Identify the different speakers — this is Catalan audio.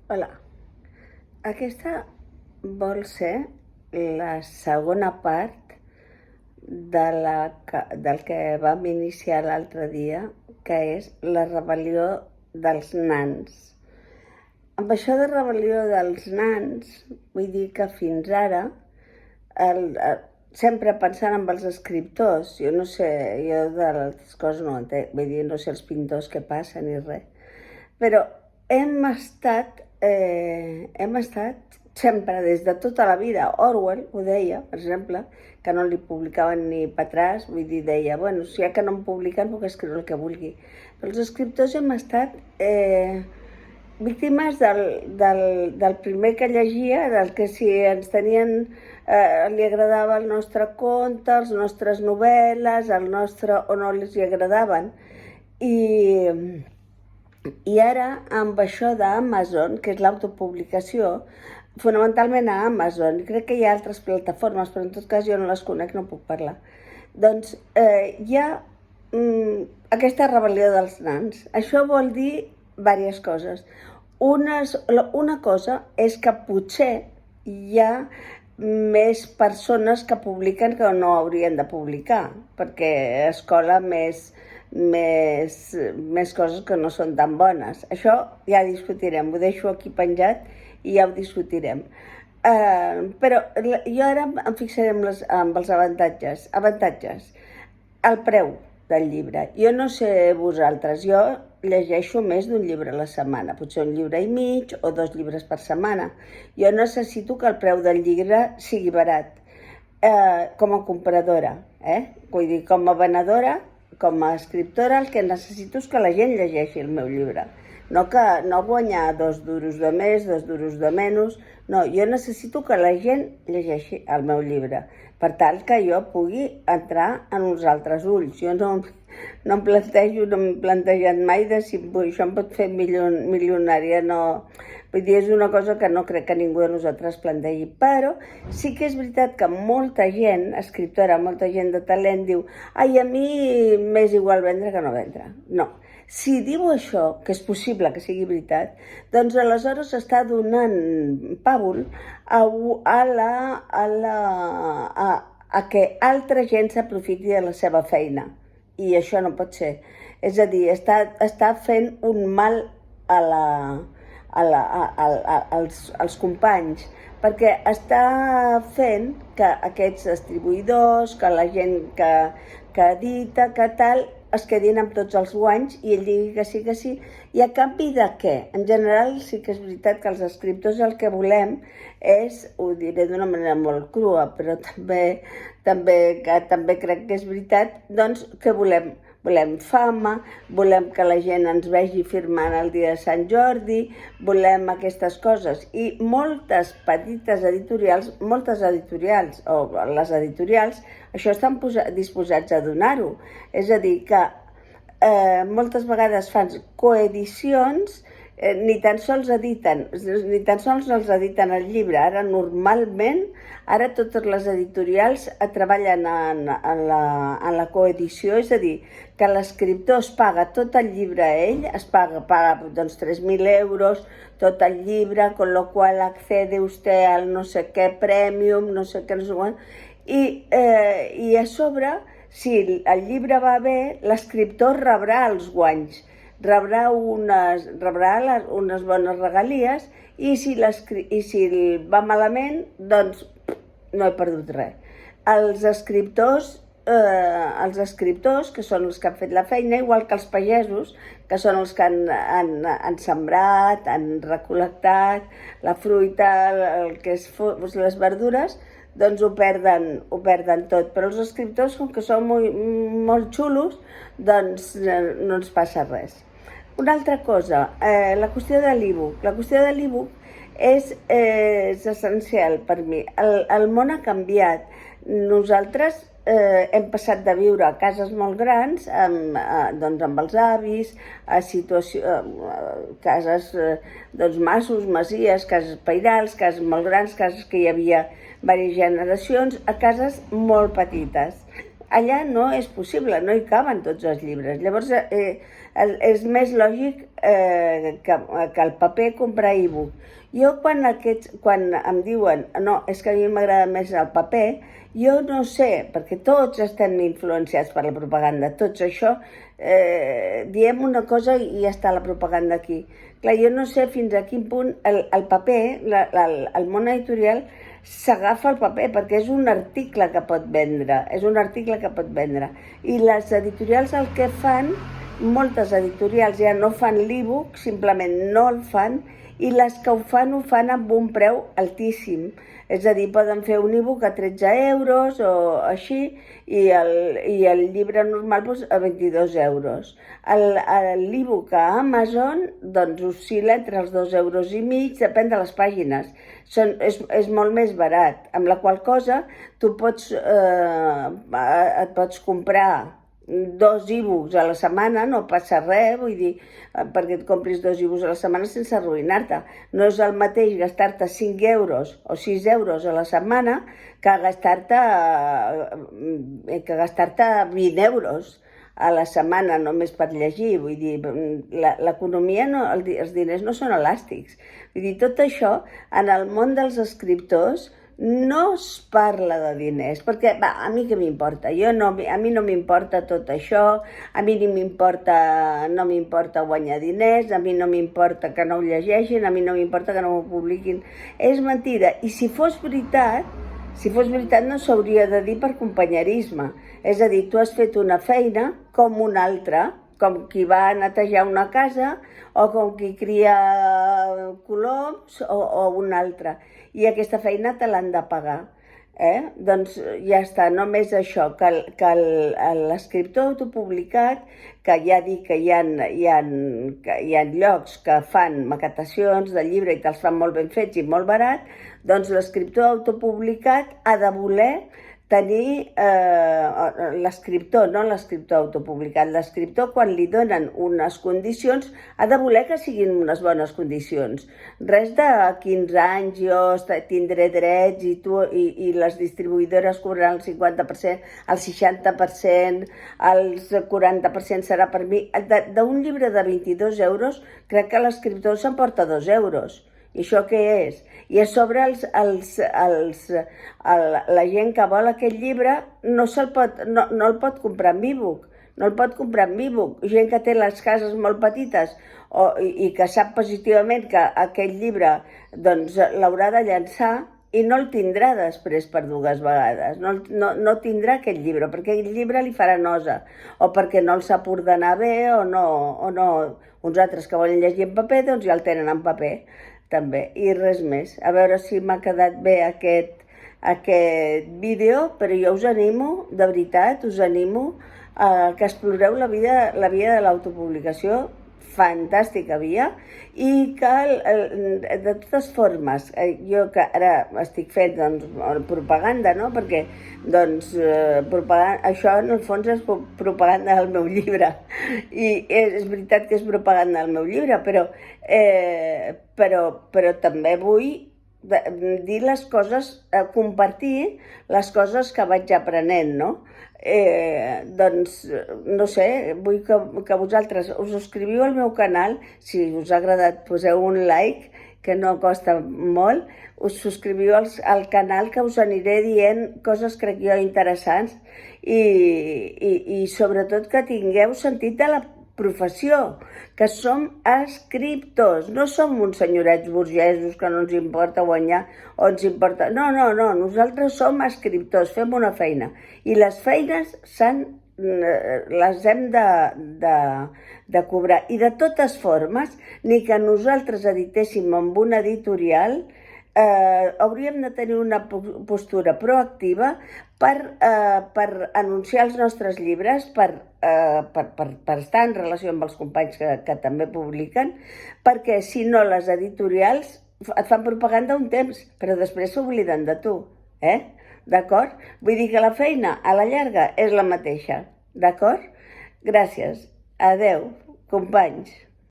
Speaker 1: Hola, aquesta vol ser la segona part del que vam iniciar l'altre dia, que és la rebel·lió dels nans. Amb això de rebel·lió dels nans, vull dir que fins ara, sempre pensant en els escriptors, jo no sé, jo de les coses no entenc, vull dir, no sé els pintors què passa ni res, però hem estat sempre, des de tota la vida. Orwell ho deia, per exemple, que no li publicaven ni per atràs, vull dir, deia, bueno, si ja que no em publiquen puc escriure el que vulgui. Però els escriptors hem estat víctimes del primer que llegia, del que si ens tenien, li agradava el nostre conte, les nostres novel·les, el nostre, o no els hi agradaven. I ara, amb això d'Amazon, que és l'autopublicació, fonamentalment a Amazon, i crec que hi ha altres plataformes, però en tot cas jo no les conec, no puc parlar, doncs hi ha aquesta rebel·lió dels nans. Això vol dir diverses coses. Una cosa és que potser hi ha més persones que publiquen que no haurien de publicar, perquè es cola més coses que no són tan bones. Això ja discutirem, ho deixo aquí penjat i ja ho discutirem. Però jo ara em fixaré amb els avantatges. El preu del llibre. Jo no sé vosaltres, jo llegeixo més d'un llibre a la setmana, potser un llibre i mig o 2 llibres per setmana. Jo necessito que el preu del llibre sigui barat, com a compradora, vull dir, com a venedora, com a escriptora, el que necessito és que la gent llegeixi el meu llibre. No guanyar 2 duros de més, 2 duros de menys. No, jo necessito que la gent llegeixi el meu llibre, per tal que jo pugui entrar en uns altres ulls. Jo no m'he plantejat mai de si això em pot fer milionària, no. Vull dir, és una cosa que no crec que ningú de nosaltres plantegi, però sí que és veritat que molta gent, escriptora, molta gent de talent diu ai, a mi m'és igual vendre que no vendre. No. Si diu això, que és possible que sigui veritat, doncs aleshores està donant pàbul a que altra gent s'aprofiti de la seva feina. I això no pot ser. És a dir, està fent un mal als companys, perquè està fent que aquests distribuïdors, que la gent que edita, que tal, es quedin amb tots els guanys i ell digui que sí, i a canvi de què? En general sí que és veritat que els escriptors el que volem és, ho diré d'una manera molt crua, però també crec que és veritat, doncs què volem? Volem fama, volem que la gent ens vegi firmant el dia de Sant Jordi, volem aquestes coses. I moltes editorials, o les editorials, això estan disposats a donar-ho. És a dir, que moltes vegades fan coedicions, ni tan sols els editen el llibre. Ara normalment, totes les editorials treballen en la coedició, és a dir, que l'escriptor es paga tot el llibre a ell, es paga doncs 3.000 euros, tot el llibre, con lo cual accede usted al no sé què premium, no sé què, no sé quant, i a sobre, si el llibre va bé, l'escriptor rebrà els guanys, rebrà unes bones regalies, i si va malament, doncs no he perdut res. Els escriptors, que són els que han fet la feina, igual que els pagesos, que són els que han sembrat, han recol·lectat la fruita, el que és les verdures, doncs ho perden tot. Però els escriptors, com que són molt xulos, doncs no ens passa res. Una altra cosa, la qüestió de l'e-book. La qüestió de l'e-book és essencial per mi. El món ha canviat. Nosaltres hem passat de viure a cases molt grans, amb els avis, a cases, masos, masies, cases pairals, cases molt grans, cases que hi havia diverses generacions, a cases molt petites. Allà no és possible, no hi caben tots els llibres. Llavors és més lògic que el paper comprar e-book. Jo quan em diuen no, és que a mi m'agrada més el paper, jo no sé, perquè tots estem influenciats per la propaganda, tots això, diem una cosa i ja està la propaganda aquí. Clar, jo no sé fins a quin punt el paper, el món editorial, s'agafa el paper, perquè és un article que pot vendre, I les editorials el que fan, moltes editorials ja no fan l'e-book, simplement no el fan, i les que ho fan amb un preu altíssim. És a dir, poden fer un e-book a 13 euros o així, i el llibre normal a 22 euros. L'e-book a Amazon doncs oscil·la entre els 2,5 euros, depèn de les pàgines. És molt més barat, amb la qual cosa tu et pots comprar 2 e-books a la setmana, no passa res, vull dir, perquè et compris 2 e-books a la setmana sense arruïnar-te. No és el mateix gastar-te 5 euros o 6 euros a la setmana que gastar-te 20 euros a la setmana només per llegir. Vull dir, l'economia, els diners no són elàstics. Vull dir, tot això, en el món dels escriptors, no es parla de diners, perquè a mi què m'importa? A mi no m'importa tot això, a mi no m'importa guanyar diners, a mi no m'importa que no ho llegeixin, a mi no m'importa que no ho publiquin. És mentida, i si fos veritat no s'hauria de dir per companyerisme. És a dir, tu has fet una feina com una altra, com qui va netejar una casa o com qui cria coloms o un altre. I aquesta feina te l'han de pagar. Doncs ja està, només això, que l'escriptor autopublicat, que ja dic que hi ha llocs que fan maquetacions de llibre i te'ls fan molt ben fets i molt barat, doncs l'escriptor autopublicat ha de voler tenir l'escriptor, no l'escriptor autopublicat, l'escriptor quan li donen unes condicions ha de voler que siguin unes bones condicions. Res de 15 anys jo tindré drets i les distribuïdores cobraran el 50%, el 60%, el 40% serà per mi. D'un llibre de 22 euros crec que l'escriptor s'emporta 2 euros. I això què és? I a sobre la gent que vol aquest llibre no el pot comprar en e-book. Gent que té les cases molt petites i que sap positivament que aquest llibre l'haurà de llançar i no el tindrà després per 2 vegades. No tindrà aquest llibre, perquè aquest llibre li farà nosa, o perquè no el sap ordenar bé, o no. Uns altres que volen llegir en paper, doncs ja el tenen en paper, també. I res més. A veure si m'ha quedat bé aquest vídeo, però jo us animo, de veritat, que exploreu la via de l'autopublicació, fantàstica via, i que de totes formes, jo que ara estic fent propaganda, no? Perquè això en el fons és propaganda del meu llibre, i és veritat que és propaganda del meu llibre, però també vull dir les coses, compartir les coses que vaig aprenent, no? Doncs, no sé, vull que vosaltres us subscriviu al meu canal, si us ha agradat poseu un like, que no costa molt, us subscriviu al canal, que us aniré dient coses, crec jo, interessants, i sobretot que tingueu sentit de la professió, que som escriptors, no som uns senyorets burgesos que no ens importa guanyar o ens importa... No, nosaltres som escriptors, fem una feina, i les feines les hem de cobrar. I de totes formes, ni que nosaltres editéssim amb una editorial, hauríem de tenir una postura proactiva per anunciar els nostres llibres, per estar en relació amb els companys que també publiquen, perquè si no les editorials et fan propaganda un temps, però després s'obliden de tu, d'acord? Vull dir que la feina a la llarga és la mateixa, d'acord? Gràcies, adeu, companys.